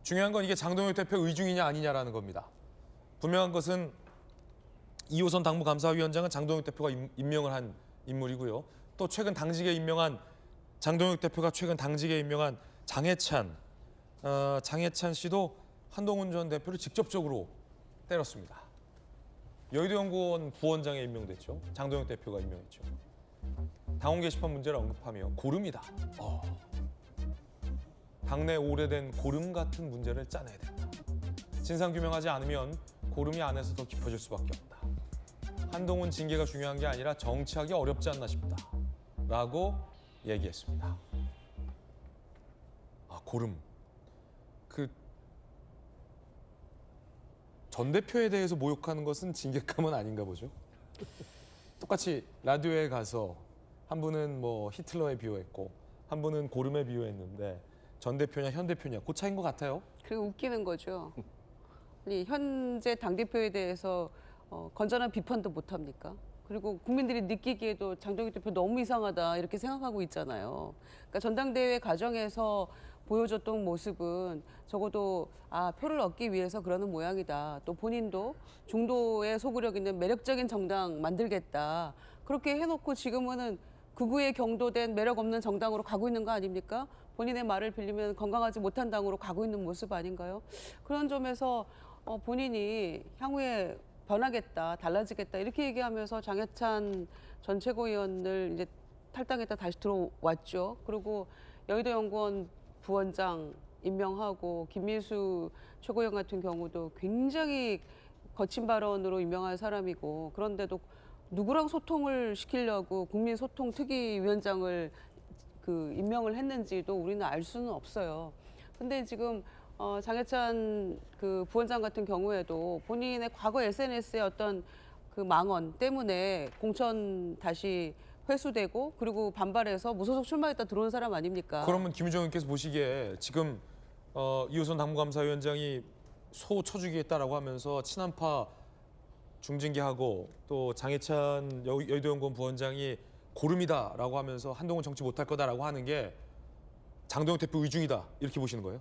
중요한 건 이게 장동혁 대표 의중이냐 아니냐라는 겁니다. 분명한 것은 2호선 당무감사위원장은 장동혁 대표가 임명을 한 인물이고요. 또 최근 당직에 임명한 장동혁 대표가 최근 당직에 임명한 장해찬 씨도 한동훈 전 대표를 직접적으로 때렸습니다. 여의도연구원 부원장에 임명됐죠. 장동혁 대표가 임명했죠. 당원 게시판 문제를 언급하며 고름이다. 당내 오래된 고름 같은 문제를 짜내야 된다. 진상규명하지 않으면 고름이 안에서 더 깊어질 수밖에 없다. 한동훈 징계가 중요한 게 아니라 정치하기 어렵지 않나 싶다. 라고 얘기했습니다. 고름. 전 대표에 대해서 모욕하는 것은 징계감은 아닌가 보죠. 똑같이 라디오에 가서 한 분은 뭐 히틀러에 비유했고 한 분은 고름에 비유했는데 전 대표냐 현 대표냐 그 차이인 것 같아요. 그리고 웃기는 거죠. 아니, 현재 당대표에 대해서 건전한 비판도 못합니까? 그리고 국민들이 느끼기에도 장동혁 대표 너무 이상하다 이렇게 생각하고 있잖아요. 그러니까 전당대회 과정에서 보여줬던 모습은 적어도 표를 얻기 위해서 그러는 모양이다. 또 본인도 중도에 소구력 있는 매력적인 정당 만들겠다. 그렇게 해놓고 지금은 극우에 경도된 매력 없는 정당으로 가고 있는 거 아닙니까? 본인의 말을 빌리면 건강하지 못한 당으로 가고 있는 모습 아닌가요? 그런 점에서 본인이 향후에 변하겠다, 달라지겠다 이렇게 얘기하면서 장해찬 전 최고위원을 이제 탈당했다 다시 들어왔죠. 그리고 여의도연구원 부원장 임명하고 김민수 최고위원 같은 경우도 굉장히 거친 발언으로 유명한 사람이고 그런데도 누구랑 소통을 시키려고 국민소통특위위원장을 임명을 했는지도 우리는 알 수는 없어요. 근데 지금 장해찬 부원장 같은 경우에도 본인의 과거 SNS의 어떤 망언 때문에 공천 다시 회수되고 그리고 반발해서 무소속 출마했다 들어온 사람 아닙니까? 그러면 김유정 의원께서 보시기에 지금 2호선 당무감사위원장이 소 쳐주기했다라고 하면서 친한파 중징계하고 또 장해찬 여의도연구원 부원장이 고름이다라고 하면서 한동훈 정치 못할 거다라고 하는 게 장동혁 대표 의중이다 이렇게 보시는 거예요?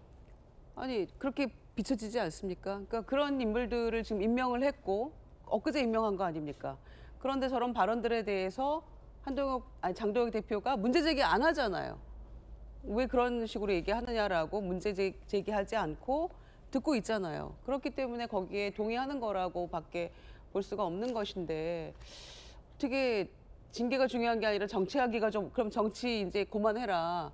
아니 그렇게 비춰지지 않습니까? 그러니까 그런 인물들을 지금 임명을 했고 엊그제 임명한 거 아닙니까? 그런데 저런 발언들에 대해서 장동혁 대표가 문제 제기 안 하잖아요. 왜 그런 식으로 얘기하느냐라고 문제 제기하지 않고 듣고 있잖아요. 그렇기 때문에 거기에 동의하는 거라고밖에 볼 수가 없는 것인데 어떻게 징계가 중요한 게 아니라 정치하기가 그럼 정치 이제 그만해라.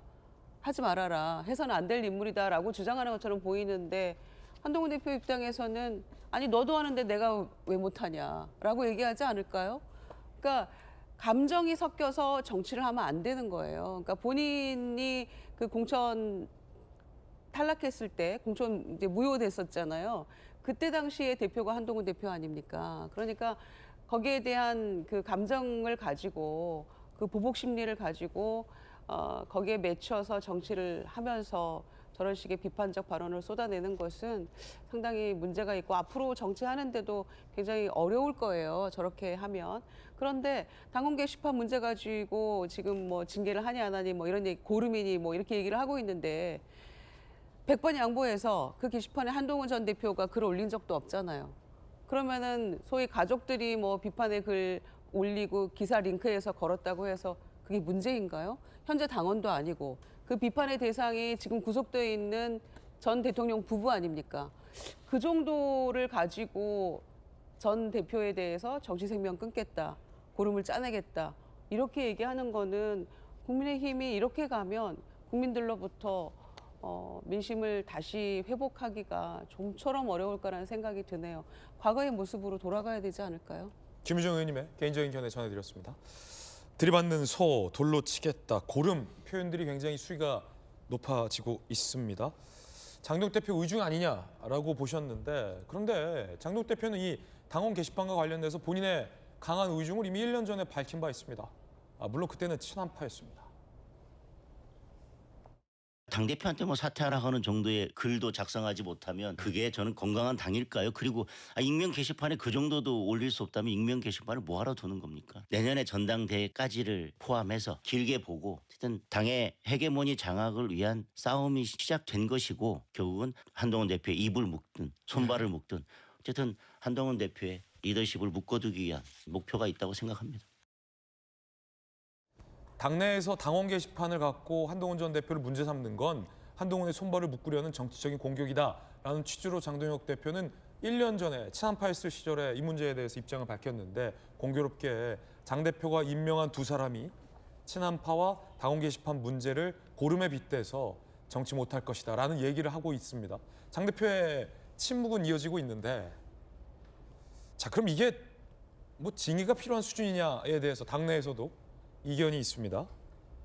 하지 말아라. 해서는 안 될 인물이다라고 주장하는 것처럼 보이는데 한동훈 대표 입장에서는 아니 너도 하는데 내가 왜 못하냐라고 얘기하지 않을까요? 그러니까 감정이 섞여서 정치를 하면 안 되는 거예요. 그러니까 본인이 공천 탈락했을 때 공천 이제 무효됐었잖아요. 그때 당시에 대표가 한동훈 대표 아닙니까? 그러니까 거기에 대한 감정을 가지고 보복 심리를 가지고 거기에 맺혀서 정치를 하면서 저런 식의 비판적 발언을 쏟아내는 것은 상당히 문제가 있고 앞으로 정치하는데도 굉장히 어려울 거예요. 저렇게 하면. 그런데 당원 게시판 문제 가지고 지금 뭐 징계를 하니 안 하니 뭐 이런 얘기, 고름이니 뭐 이렇게 얘기를 하고 있는데 100번 양보해서 그 게시판에 한동훈 전 대표가 글을 올린 적도 없잖아요. 그러면은 소위 가족들이 뭐 비판의 글 올리고 기사 링크해서 걸었다고 해서 그게 문제인가요? 현재 당원도 아니고 그 비판의 대상이 지금 구속되어 있는 전 대통령 부부 아닙니까? 그 정도를 가지고 전 대표에 대해서 정치 생명 끊겠다, 고름을 짜내겠다 이렇게 얘기하는 거는 국민의힘이 이렇게 가면 국민들로부터 민심을 다시 회복하기가 좀처럼 어려울 거라는 생각이 드네요. 과거의 모습으로 돌아가야 되지 않을까요? 김유정 의원님의 개인적인 견해 전해드렸습니다. 들이받는 소, 돌로 치겠다, 고름 표현들이 굉장히 수위가 높아지고 있습니다. 장동혁 대표 의중 아니냐라고 보셨는데 그런데 장동혁 대표는 이 당원 게시판과 관련돼서 본인의 강한 의중을 이미 1년 전에 밝힌 바 있습니다. 물론 그때는 친한파였습니다. 당대표한테 뭐 사퇴하라 하는 정도의 글도 작성하지 못하면 그게 저는 건강한 당일까요? 그리고 익명 게시판에 그 정도도 올릴 수 없다면 익명 게시판을 뭐하러 두는 겁니까? 내년에 전당대회까지를 포함해서 길게 보고 어쨌든 당의 헤게모니 장악을 위한 싸움이 시작된 것이고 결국은 한동훈 대표의 입을 묶든 손발을 묶든 어쨌든 한동훈 대표의 리더십을 묶어두기 위한 목표가 있다고 생각합니다. 당내에서 당원 게시판을 갖고 한동훈 전 대표를 문제 삼는 건 한동훈의 손발을 묶으려는 정치적인 공격이다라는 취지로 장동혁 대표는 1년 전에 친한파 했을 시절에 이 문제에 대해서 입장을 밝혔는데 공교롭게 장 대표가 임명한 두 사람이 친한파와 당원 게시판 문제를 고름에 빗대서 정치 못할 것이다라는 얘기를 하고 있습니다. 장 대표의 침묵은 이어지고 있는데 자 그럼 이게 뭐 징계가 필요한 수준이냐에 대해서 당내에서도 이견이 있습니다.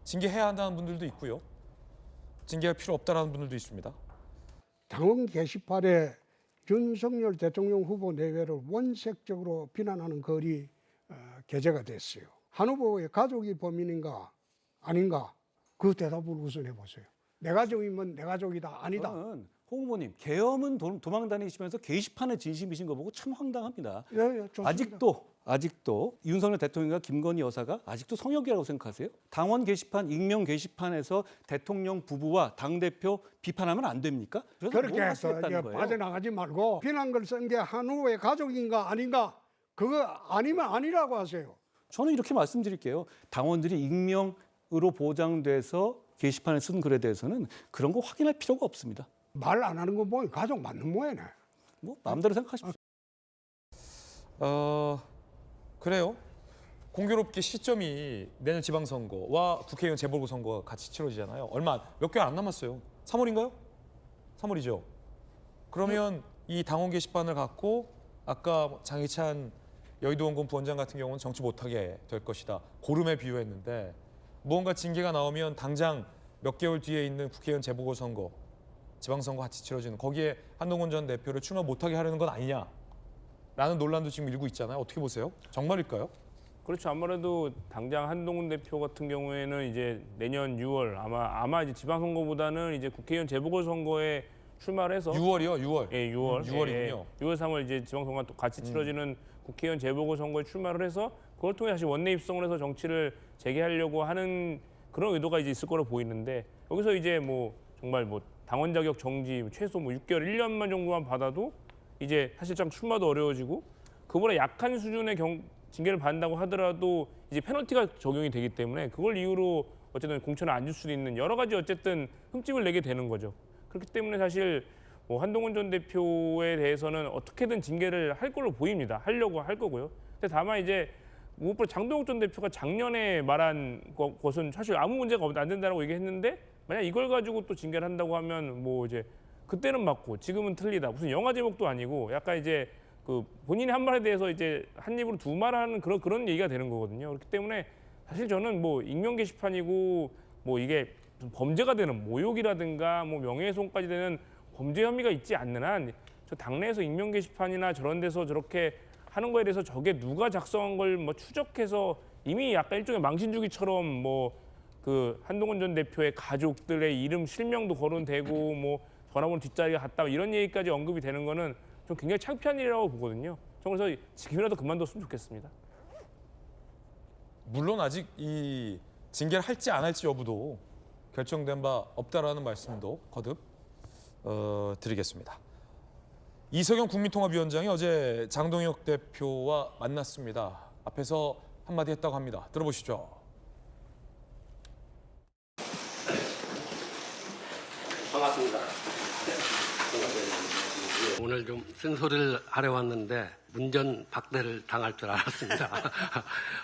징계해야 한다는 분들도 있고요. 징계가 필요 없다는 분들도 있습니다. 당원 게시판에 윤석열 대통령 후보 내외를 원색적으로 비난하는 글이 게재가 됐어요. 한 후보의 가족이 범인인가 아닌가 그 대답을 우선 해보세요. 내 가족이면 내 가족이다 아니다. 저는 홍 후보님 계엄은 도망 다니시면서 게시판에 진심이신 거 보고 참 황당합니다. 예, 좋습니다. 아직도 윤석열 대통령과 김건희 여사가 아직도 성역이라고 생각하세요? 당원 게시판, 익명 게시판에서 대통령 부부와 당대표 비판하면 안 됩니까? 그래서 그렇게 뭘 해서 하시겠다는 이제 거예요? 빠져나가지 말고 비난글 쓴 게 한 후보의 가족인가 아닌가 그거 아니면 아니라고 하세요. 저는 이렇게 말씀드릴게요. 당원들이 익명으로 보장돼서 게시판에 쓴 글에 대해서는 그런 거 확인할 필요가 없습니다. 말 안 하는 거 보면 가족 맞는 모양이네. 뭐 마음대로 생각하십시오. 그래요. 공교롭게 시점이 내년 지방선거와 국회의원 재보궐선거가 같이 치러지잖아요. 몇 개월 안 남았어요. 3월인가요? 3월이죠. 그러면 이 당원 게시판을 갖고 아까 장희찬 여의도원군 부원장 같은 경우는 정치 못하게 될 것이다. 고름에 비유했는데 무언가 징계가 나오면 당장 몇 개월 뒤에 있는 국회의원 재보궐선거, 지방선거 같이 치러지는 거기에 한동훈 전 대표를 출마 못하게 하려는 건 아니냐라는 논란도 지금 일고 있잖아요. 어떻게 보세요? 정말일까요? 그렇죠. 아무래도 당장 한동훈 대표 같은 경우에는 이제 내년 6월 아마 이제 지방선거보다는 이제 국회의원 재보궐선거에 출마를 해서 6월이요, 6월. 예, 6월. 6월이군요. 예, 6월, 3월 이제 지방선거가 또 같이 치러지는 국회의원 재보궐선거에 출마를 해서 그걸 통해 다시 원내 입성을 해서 정치를 재개하려고 하는 그런 의도가 이제 있을 거로 보이는데 여기서 이제 뭐 정말 뭐 당원 자격 정지 최소 뭐 6개월, 1년만 정도만 받아도 이제 사실상 출마도 어려워지고 그보다 약한 수준의 징계를 받는다고 하더라도 이제 페널티가 적용이 되기 때문에 그걸 이유로 어쨌든 공천을 안 줄 수도 있는 여러 가지 어쨌든 흠집을 내게 되는 거죠. 그렇기 때문에 사실 뭐 한동훈 전 대표에 대해서는 어떻게든 징계를 할 걸로 보입니다. 하려고 할 거고요. 근데 다만 이제 무엇보다 장동혁 전 대표가 작년에 말한 것은 사실 아무 문제가 안 된다고 얘기했는데 만약 이걸 가지고 또 징계를 한다고 하면 뭐 이제 그때는 맞고 지금은 틀리다. 무슨 영화 제목도 아니고 약간 이제 그 본인이 한 말에 대해서 이제 한 입으로 두 말 하는 그런 얘기가 되는 거거든요. 그렇기 때문에 사실 저는 뭐 익명 게시판이고 뭐 이게 범죄가 되는 모욕이라든가 뭐 명예훼손까지 되는 범죄 혐의가 있지 않는 한 저 당내에서 익명 게시판이나 저런 데서 저렇게 하는 거에 대해서 저게 누가 작성한 걸 뭐 추적해서 이미 약간 일종의 망신주기처럼 뭐 그 한동훈 전 대표의 가족들의 이름 실명도 거론되고 뭐 전화번호 뒷자리가 같다 이런 얘기까지 언급이 되는 거는 좀 굉장히 창피한 일이라고 보거든요. 저 그래서 지금이라도 그만뒀으면 좋겠습니다. 물론 아직 이 징계를 할지 안 할지 여부도 결정된 바 없다라는 말씀도 거듭 드리겠습니다. 이석영 국민통합위원장이 어제 장동혁 대표와 만났습니다. 앞에서 한마디 했다고 합니다. 들어보시죠. 반갑습니다. 오늘 좀 쓴소리를 하려 왔는데 문전 박대를 당할 줄 알았습니다.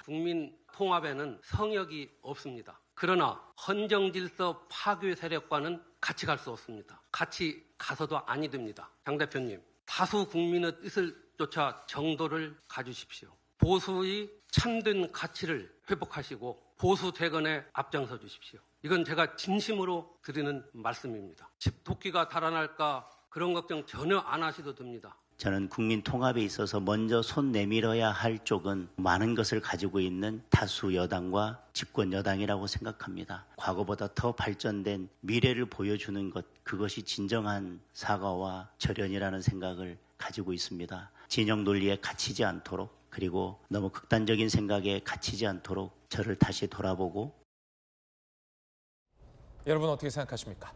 국민 통합에는 성역이 없습니다. 그러나 헌정질서 파괴 세력과는 같이 갈 수 없습니다. 같이 가서도 아니 됩니다. 장 대표님, 다수 국민의 뜻을 쫓아 정도를 가주십시오. 보수의 참된 가치를 회복하시고 보수 재건에 앞장서 주십시오. 이건 제가 진심으로 드리는 말씀입니다. 집 토끼가 달아날까 그런 걱정 전혀 안 하셔도 됩니다. 저는 국민 통합에 있어서 먼저 손 내밀어야 할 쪽은 많은 것을 가지고 있는 다수 여당과 집권 여당이라고 생각합니다. 과거보다 더 발전된 미래를 보여주는 것, 그것이 진정한 사과와 절연이라는 생각을 가지고 있습니다. 진영 논리에 갇히지 않도록, 그리고 너무 극단적인 생각에 갇히지 않도록 저를 다시 돌아보고. 여러분 어떻게 생각하십니까?